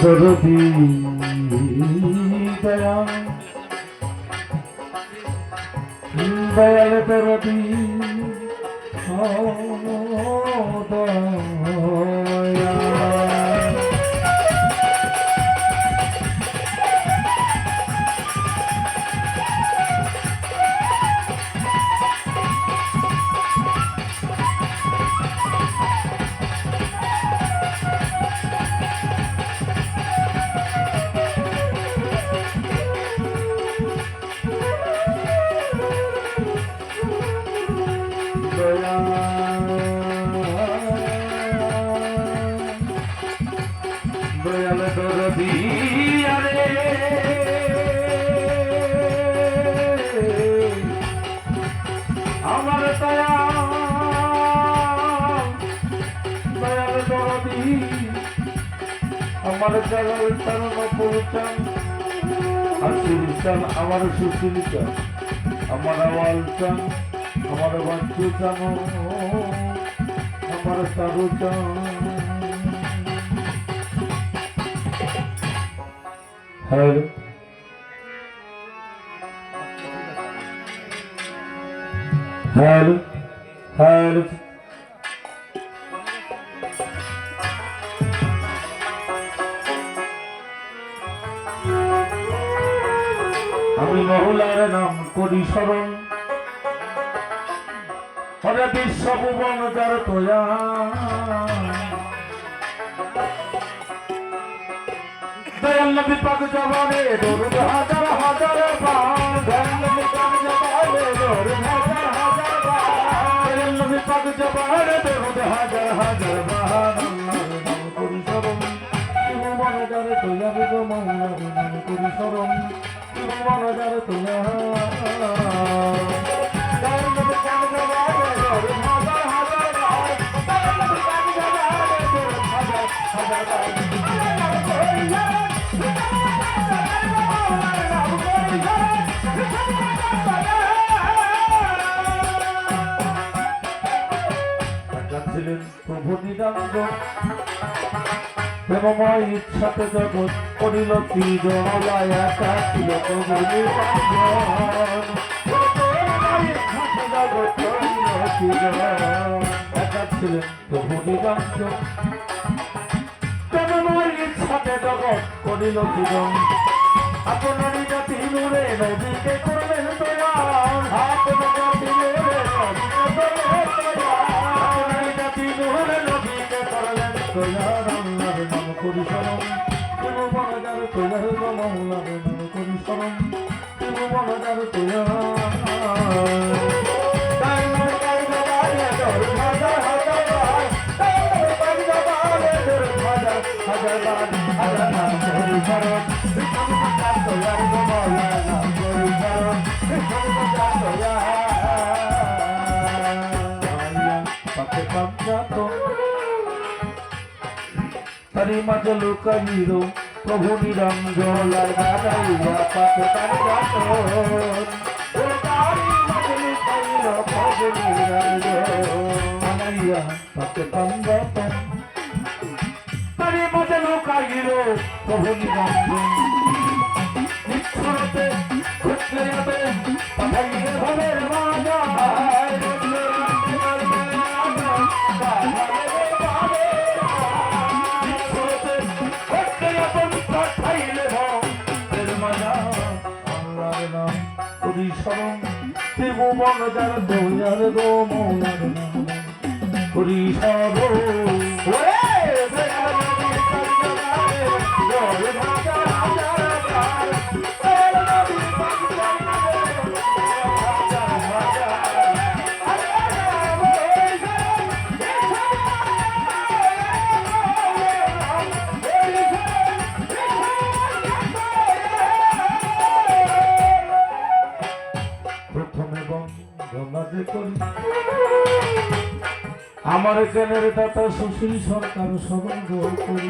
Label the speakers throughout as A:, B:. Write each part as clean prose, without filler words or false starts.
A: দরদি দয়াল দয়াল দরদি দয়াল দয়াল দরদি আরে আমার দয়াল দয়াল দরদি আমার দয়াল তরুণ পৌঁছান আসির চান আমার সুশীল চান আমার আওয়াল চান আমার বাচ্চু চান আমার তারু চান হ্যালো হ্যালো হ্যালো আমি মহুলার নাম করি স্মরণ হরে বিশ্বভুবন যার তোয়া দয়াল নবী পাক জবানে দরুদ হাজার হাজার বার দয়াল নবী পাক জবানে দরুদ হাজার হাজার বার দয়াল নবী পাক জবানে দরুদ হাজার হাজার বার আল্লাহর নাম করি স্মরণ ভুবন যার তোয়া গো মৌলার নাম করি স্মরণ ভুবন যার তোয়া দয়াল নবী পাক জবানে দরুদ হাজার হাজার বার দয়াল নবী পাক জবানে দরুদ হাজার হাজার বার ছিলেন প্রভু নিরঙ্গ প্রেমময় ইচ্ছাতে জগৎ করিল সৃজন একা ছিল প্রভু নিরঙ্গ একা ছিলেন প্রভু নিরঙ্গ প্রেমময় ইচ্ছাতে জগৎ করিল সৃজন আপনারই জাতি নূরে নদীকে করলেন দয়াল আপনার জাতি নূরে আপনারই জাতি নূরে নদীকে করলেন দয়াল আল্লাহর নাম করি স্মরণ তুমি বনজার তোয়ার গো মৌলার নাম করি স্মরণ তুমি বনজার তোয়া তারি মাঝে লুকাইল প্রভু নিরঞ্জন লাগাইয়া পাতে তারি মাঝে লুকাইল প্রভু নিরঞ্জন পাতে পাঞ্জাতন তারি মাঝে লুকাইল প্রভু নিরঞ্জন নিঃসরতে খুঁজলে যাবে পাঠাইলে ভবের মাজা স্মরণ ত্রিভুবন যার দয়ার গো মৌলার নাম করি স্মরণ আমার জ্ঞানের দাতা সুশীল সরকার স্মরণ করি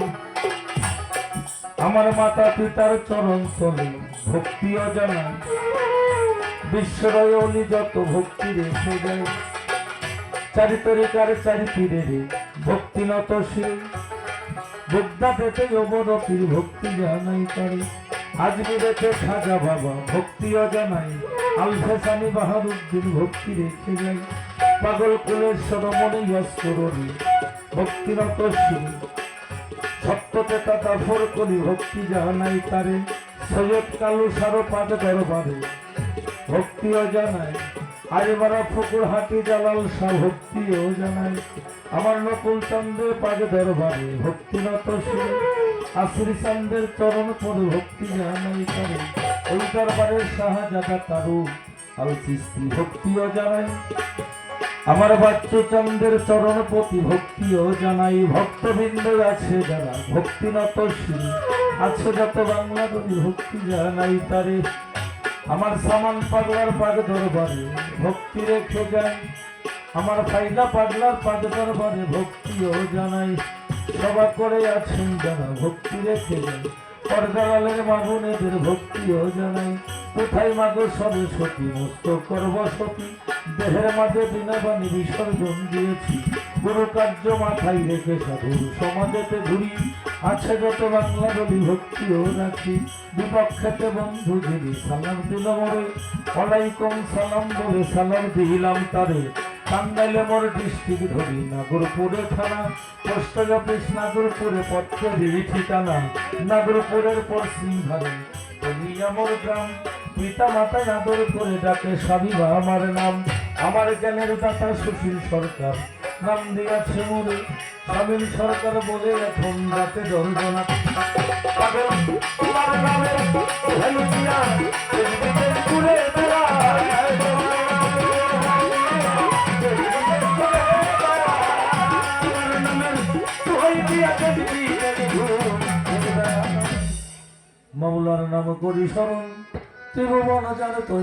A: আমার মাতা পিতার চরণ তলে ভক্তিও জানাই বিশ্বরয় অলি যত ভক্তি রেখে যায় চারি তরিকার চারি পীরে রে ভক্তি নত শির বুদ্ধা পেতে অবরতির ভক্তি জানাই তারে আজমিরেতে খাজা বাবা ভক্তিও জানাই আলফেসানি বাহারুদ্দিন ভক্তি রেখে যাই পাগল কুলের সরমণি অস্করণী ভক্তিরত শিব সত্যতে তাতা ফোর করি ভক্তি জানাই তারে সৈয়দ কালু সারো পাদ দরবারে ভক্তিও জানাই আজমারা ফকুর হাতি জালাল শাহ ভক্তিও জানাই আমার নকুল চন্দ্রের পাদ দরবারে ভক্তিরত শিব আশ্রী চন্দ্রের চরণ পরে ভক্তি জানাই তারে ওই দরবারের শাহজাদা তারু আল চিস্তি ভক্তিও জানাই আমার বাচ্চু চন্দ্রের চরণ প্রতি ভক্তিও জানাই ভক্তবৃন্দ আছে যারা ভক্তিনত শিব আছে যত বাংলা কবি ভক্তি জানাই তারে আমার সামান পাগলার পাদ দরবারে ভক্তি রেখে যাই আমার ফাইলা পাগলার পাদ দরবারে ভক্তিও জানাই সভা করে আছেন যারা ভক্তি রেখে যাই পর্দালালের মাগুনেদের ভক্তিও জানাই কোথায় মাগো সরস্বতী মস্ত করব সতী দেহের মাঝে বিনাবাণী বিসর্জন দিয়েছি গুরু কার্য মাথায় রেখে সাধুর সমাজেতে ঘুরি আছে যত বাংলা বলি ভক্তিও রাখি বিপক্ষেতে বন্ধু যিনি সালাম দিল মরে ওয়ালাইকুম সালাম বলে সালাম দিলাম তারে টাঙ্গাইলে মোর ডিস্ট্রিক্ট ধরি নাগরপুরে থানা পোস্ট অফিস নাগরপুরে পত্রের ঠিকানা নাগরপুরের পশ্চিম ধারে আমার গ্রাম পিতা মাতা নাদর করে ডাকে স্বামীবা আমার নাম আমার জ্ঞানের দাতা সুশীল সরকার নাম দিয়াছে মোরে স্বামীর সরকার বলে এখন রাতে দর্জনা মাওলার নাম করি স্মরণ ত্রিভুবন জানো তো